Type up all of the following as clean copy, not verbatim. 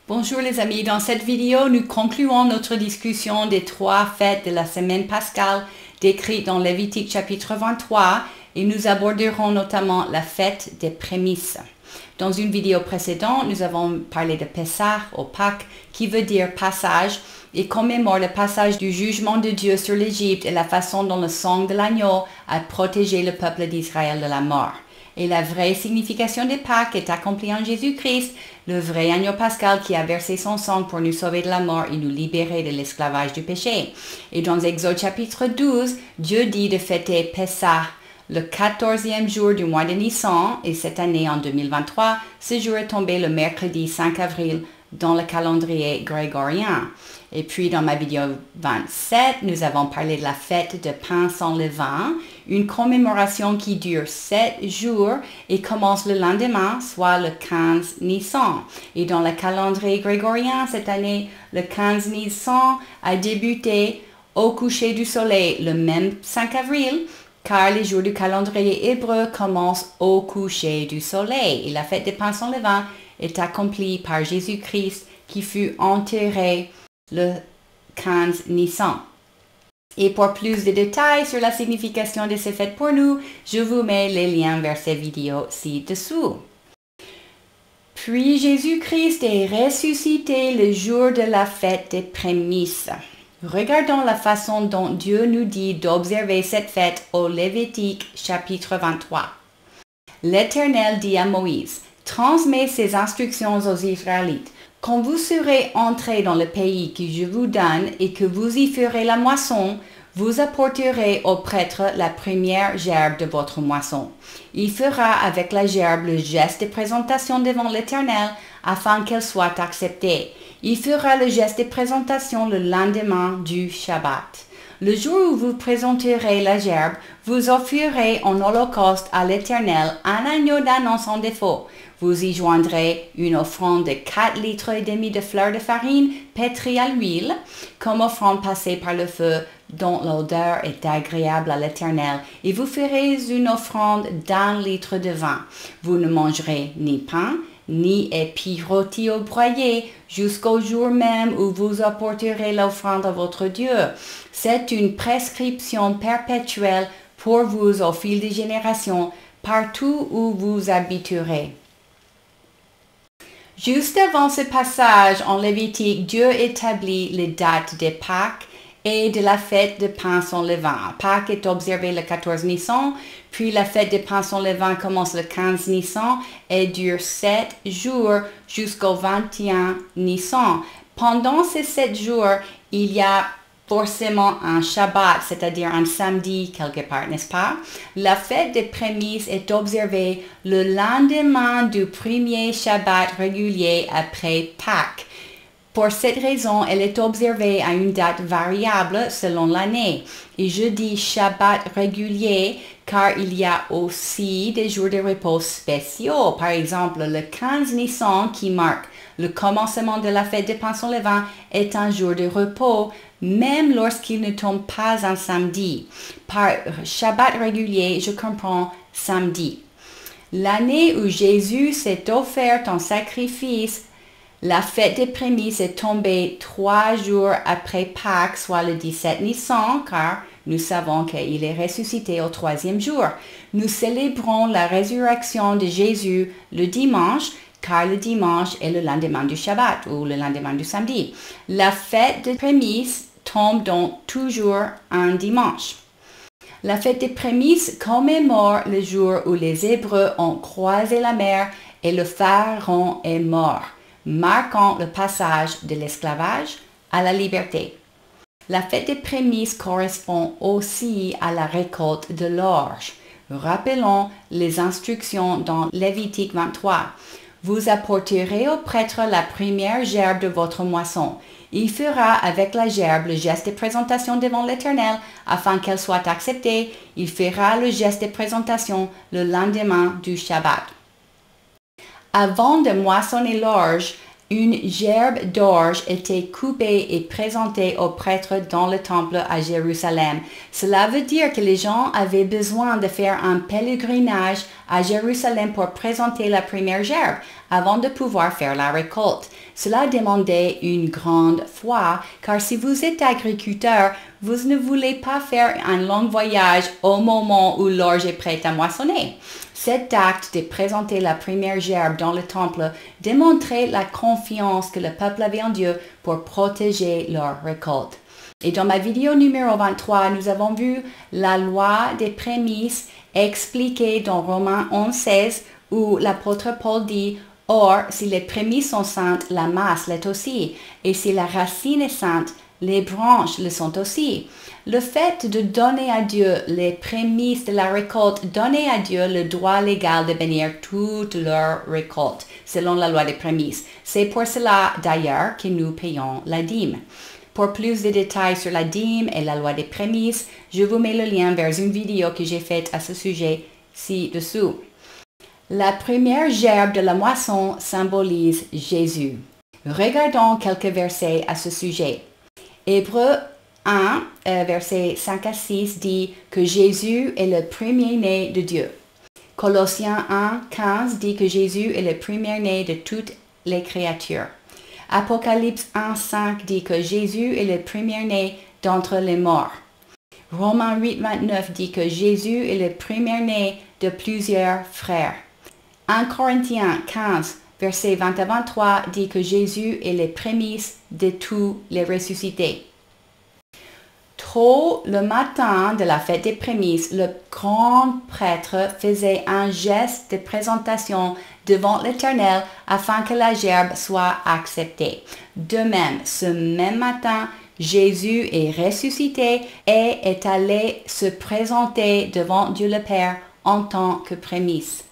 Bonjour les amis, dans cette vidéo, nous concluons notre discussion des 3 fêtes de la semaine pascale décrites dans Lévitique chapitre 23 et nous aborderons notamment la fête des prémices. Dans une vidéo précédente, nous avons parlé de Pessah ou Pâques qui veut dire passage et commémore le passage du jugement de Dieu sur l'Égypte et la façon dont le sang de l'agneau a protégé le peuple d'Israël de la mort. Et la vraie signification des Pâques est accomplie en Jésus-Christ, le vrai agneau pascal qui a versé son sang pour nous sauver de la mort et nous libérer de l'esclavage du péché. Et dans Exode chapitre 12, Dieu dit de fêter Pessah, le 14e jour du mois de Nissan, et cette année en 2023, ce jour est tombé le mercredi 5 avril dans le calendrier grégorien. Et puis dans ma vidéo 27, nous avons parlé de la fête de pain sans levain, une commémoration qui dure 7 jours et commence le lendemain, soit le 15 Nissan. Et dans le calendrier grégorien, cette année, le 15 Nissan a débuté au coucher du soleil le même 5 avril, car les jours du calendrier hébreu commencent au coucher du soleil. Et la fête des pains sans levain est accomplie par Jésus-Christ qui fut enterré le 15 Nissan. Et pour plus de détails sur la signification de ces fêtes pour nous, je vous mets les liens vers ces vidéos ci-dessous. Puis Jésus-Christ est ressuscité le jour de la fête des prémices. Regardons la façon dont Dieu nous dit d'observer cette fête au Lévitique chapitre 23. L'Éternel dit à Moïse, « Transmets ces instructions aux Israélites. Quand vous serez entrés dans le pays que je vous donne et que vous y ferez la moisson, vous apporterez au prêtre la première gerbe de votre moisson. Il fera avec la gerbe le geste de présentation devant l'Éternel afin qu'elle soit acceptée. Il fera le geste de présentation le lendemain du Shabbat. Le jour où vous présenterez la gerbe, vous offrirez en holocauste à l'Éternel un agneau d'un an sans défaut. Vous y joindrez une offrande de 4 litres et demi de fleur de farine pétrie à l'huile, comme offrande passée par le feu, dont l'odeur est agréable à l'Éternel, et vous ferez une offrande d'1 litre de vin. Vous ne mangerez ni pain, ni épis rôtis au broyé, jusqu'au jour même où vous apporterez l'offrande à votre Dieu. C'est une prescription perpétuelle pour vous au fil des générations, partout où vous habiterez. Juste avant ce passage en Lévitique, Dieu établit les dates des Pâques et de la fête de pain sans levain. Pâques est observé le 14 Nissan, puis la fête de pain sans levain commence le 15 Nissan et dure 7 jours jusqu'au 21 Nissan. Pendant ces 7 jours, il y a forcément un Shabbat, c'est-à-dire un samedi quelque part, n'est-ce pas? La fête des prémices est observée le lendemain du premier Shabbat régulier après Pâques. Pour cette raison, elle est observée à une date variable selon l'année. Et je dis Shabbat régulier car il y a aussi des jours de repos spéciaux. Par exemple, le 15 Nissan qui marque le commencement de la fête des pains sans levain est un jour de repos, même lorsqu'il ne tombe pas un samedi. Par Shabbat régulier, je comprends samedi. L'année où Jésus s'est offert en sacrifice, la fête des prémices est tombée 3 jours après Pâques, soit le 17 Nissan, car nous savons qu'il est ressuscité au 3e jour. Nous célébrons la résurrection de Jésus le dimanche, car le dimanche est le lendemain du Shabbat ou le lendemain du samedi. La fête des prémices tombe donc toujours un dimanche. La fête des prémices commémore le jour où les Hébreux ont croisé la mer et le Pharaon est mort, marquant le passage de l'esclavage à la liberté. La fête des prémices correspond aussi à la récolte de l'orge. Rappelons les instructions dans Lévitique 23. Vous apporterez au prêtre la première gerbe de votre moisson. Il fera avec la gerbe le geste de présentation devant l'Éternel afin qu'elle soit acceptée. Il fera le geste de présentation le lendemain du Shabbat. Avant de moissonner l'orge, Une gerbe d'orge était coupée et présentée aux prêtres dans le temple à Jérusalem. Cela veut dire que les gens avaient besoin de faire un pèlerinage à Jérusalem pour présenter la première gerbe avant de pouvoir faire la récolte. Cela demandait une grande foi, car si vous êtes agriculteur, vous ne voulez pas faire un long voyage au moment où l'orge est prête à moissonner. Cet acte de présenter la première gerbe dans le temple démontrait la confiance que le peuple avait en Dieu pour protéger leur récolte. Et dans ma vidéo numéro 23, nous avons vu la loi des prémices expliquée dans Romains 11:16 où l'apôtre Paul dit « Or, si les prémices sont saintes, la masse l'est aussi, et si la racine est sainte, les branches le sont aussi. » Le fait de donner à Dieu les prémices de la récolte donnait à Dieu le droit légal de bénir toute leur récolte, selon la loi des prémices. C'est pour cela, d'ailleurs, que nous payons la dîme. Pour plus de détails sur la dîme et la loi des prémices, je vous mets le lien vers une vidéo que j'ai faite à ce sujet ci-dessous. La première gerbe de la moisson symbolise Jésus. Regardons quelques versets à ce sujet. Hébreux 1, versets 5 à 6 dit que Jésus est le premier-né de Dieu. Colossiens 1, 15 dit que Jésus est le premier-né de toutes les créatures. Apocalypse 1, 5 dit que Jésus est le premier-né d'entre les morts. Romains 8, 29 dit que Jésus est le premier-né de plusieurs frères. 1 Corinthiens 15, versets 20 à 23 dit que Jésus est les prémices de tous les ressuscités. Tôt le matin de la fête des prémices, le grand prêtre faisait un geste de présentation devant l'Éternel afin que la gerbe soit acceptée. De même, ce même matin, Jésus est ressuscité et est allé se présenter devant Dieu le Père en tant que prémisse.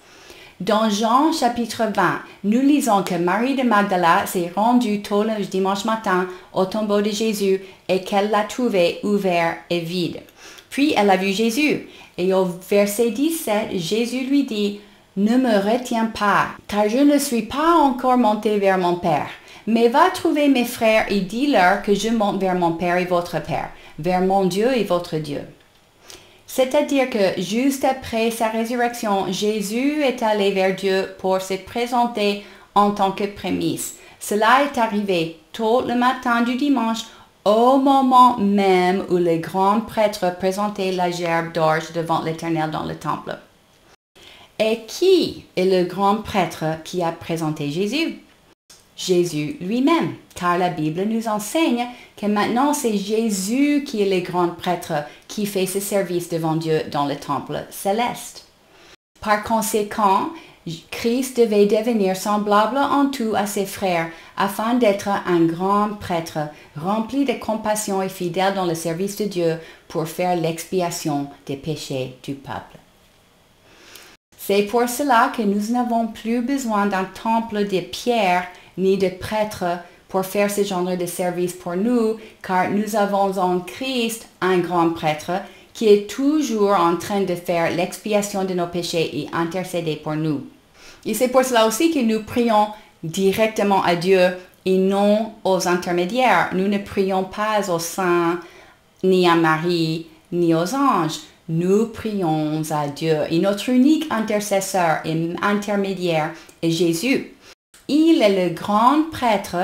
Dans Jean chapitre 20, nous lisons que Marie de Magdala s'est rendue tôt le dimanche matin au tombeau de Jésus et qu'elle l'a trouvé ouvert et vide. Puis elle a vu Jésus et au verset 17, Jésus lui dit « Ne me retiens pas, car je ne suis pas encore monté vers mon Père, mais va trouver mes frères et dis-leur que je monte vers mon Père et votre Père, vers mon Dieu et votre Dieu. » C'est-à-dire que juste après sa résurrection, Jésus est allé vers Dieu pour se présenter en tant que prémisse. Cela est arrivé tôt le matin du dimanche, au moment même où les grands prêtres présentaient la gerbe d'orge devant l'Éternel dans le temple. Et qui est le grand prêtre qui a présenté Jésus? Jésus lui-même, car la Bible nous enseigne que maintenant c'est Jésus qui est le grand prêtre qui fait ce service devant Dieu dans le temple céleste. Par conséquent, Christ devait devenir semblable en tout à ses frères afin d'être un grand prêtre rempli de compassion et fidèle dans le service de Dieu pour faire l'expiation des péchés du peuple. C'est pour cela que nous n'avons plus besoin d'un temple de pierre ni de prêtres pour faire ce genre de service pour nous, car nous avons en Christ un grand prêtre qui est toujours en train de faire l'expiation de nos péchés et intercéder pour nous. Et c'est pour cela aussi que nous prions directement à Dieu et non aux intermédiaires. Nous ne prions pas aux saints, ni à Marie, ni aux anges. Nous prions à Dieu et notre unique intercesseur et intermédiaire est Jésus. Il est le grand prêtre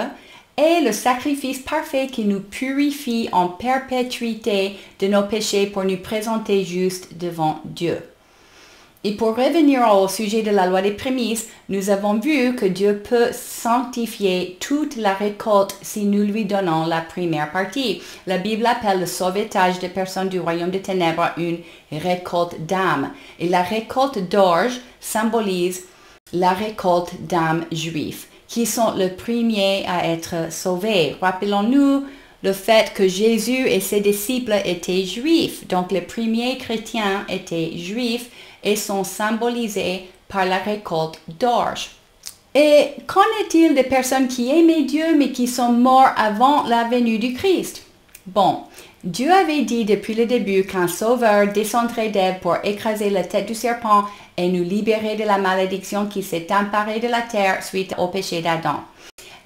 et le sacrifice parfait qui nous purifie en perpétuité de nos péchés pour nous présenter juste devant Dieu. Et pour revenir au sujet de la loi des prémices, nous avons vu que Dieu peut sanctifier toute la récolte si nous lui donnons la première partie. La Bible appelle le sauvetage des personnes du royaume des ténèbres une récolte d'âmes. Et la récolte d'orge symbolise la récolte d'âmes juifs, qui sont les premiers à être sauvés. Rappelons-nous le fait que Jésus et ses disciples étaient juifs, donc les premiers chrétiens étaient juifs et sont symbolisés par la récolte d'orge. Et qu'en est-il des personnes qui aimaient Dieu mais qui sont morts avant la venue du Christ? Bon, Dieu avait dit depuis le début qu'un sauveur descendrait d'Ève pour écraser la tête du serpent et nous libérer de la malédiction qui s'est emparée de la terre suite au péché d'Adam.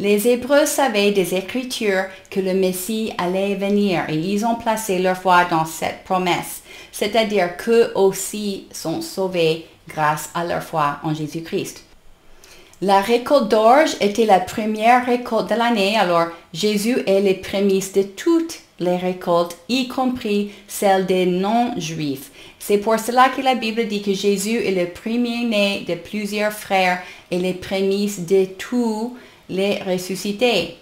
Les Hébreux savaient des Écritures que le Messie allait venir et ils ont placé leur foi dans cette promesse, c'est-à-dire qu'eux aussi sont sauvés grâce à leur foi en Jésus-Christ. La récolte d'orge était la première récolte de l'année, alors Jésus est les prémices de toutes les récoltes, y compris celles des non-juifs. C'est pour cela que la Bible dit que Jésus est le premier-né de plusieurs frères et les prémices de tous les ressuscités.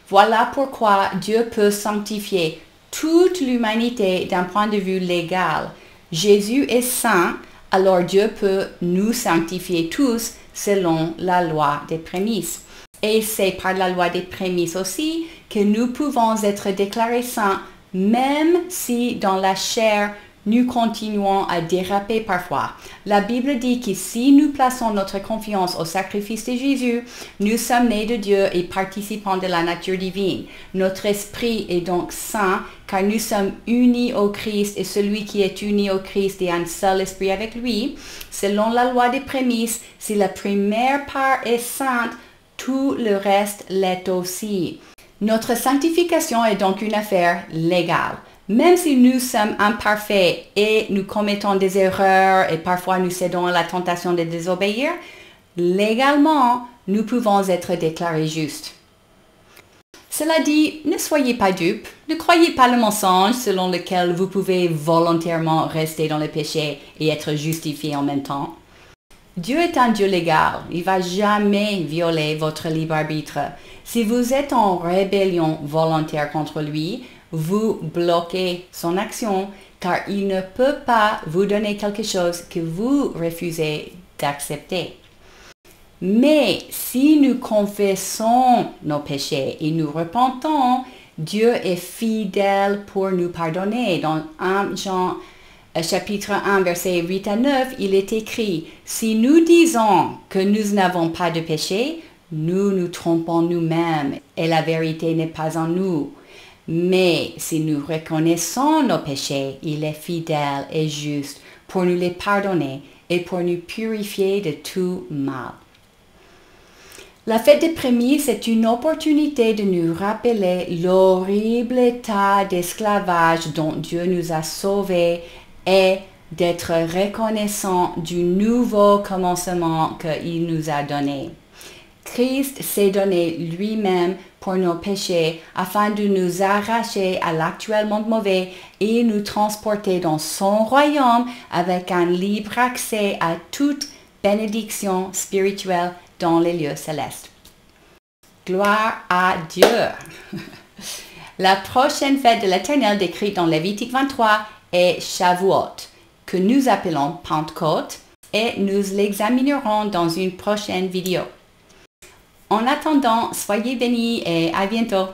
Voilà pourquoi Dieu peut sanctifier toute l'humanité d'un point de vue légal. Jésus est saint, alors Dieu peut nous sanctifier tous selon la loi des prémices. Et c'est par la loi des prémices aussi que nous pouvons être déclarés saints, même si dans la chair, nous continuons à déraper parfois. La Bible dit que si nous plaçons notre confiance au sacrifice de Jésus, nous sommes nés de Dieu et participants de la nature divine. Notre esprit est donc saint car nous sommes unis au Christ et celui qui est uni au Christ est un seul esprit avec lui. Selon la loi des prémices, si la première part est sainte, tout le reste l'est aussi. Notre sanctification est donc une affaire légale. Même si nous sommes imparfaits et nous commettons des erreurs et parfois nous cédons à la tentation de désobéir, légalement, nous pouvons être déclarés justes. Cela dit, ne soyez pas dupes, ne croyez pas le mensonge selon lequel vous pouvez volontairement rester dans le péché et être justifié en même temps. Dieu est un Dieu légal, il ne va jamais violer votre libre arbitre. Si vous êtes en rébellion volontaire contre lui, vous bloquez son action car il ne peut pas vous donner quelque chose que vous refusez d'accepter. Mais si nous confessons nos péchés et nous repentons, Dieu est fidèle pour nous pardonner. Dans 1 Jean chapitre 1, versets 8 à 9, il est écrit « Si nous disons que nous n'avons pas de péché, nous nous trompons nous-mêmes et la vérité n'est pas en nous. Mais si nous reconnaissons nos péchés, il est fidèle et juste pour nous les pardonner et pour nous purifier de tout mal. » La fête des prémices est une opportunité de nous rappeler l'horrible état d'esclavage dont Dieu nous a sauvés et d'être reconnaissant du nouveau commencement qu'il nous a donné. Christ s'est donné lui-même pour nos péchés afin de nous arracher à l'actuel monde mauvais et nous transporter dans son royaume avec un libre accès à toute bénédiction spirituelle dans les lieux célestes. Gloire à Dieu! La prochaine fête de l'Éternel décrite dans Lévitique 23 est Shavuot, que nous appelons Pentecôte, et nous l'examinerons dans une prochaine vidéo. En attendant, soyez bénis et à bientôt!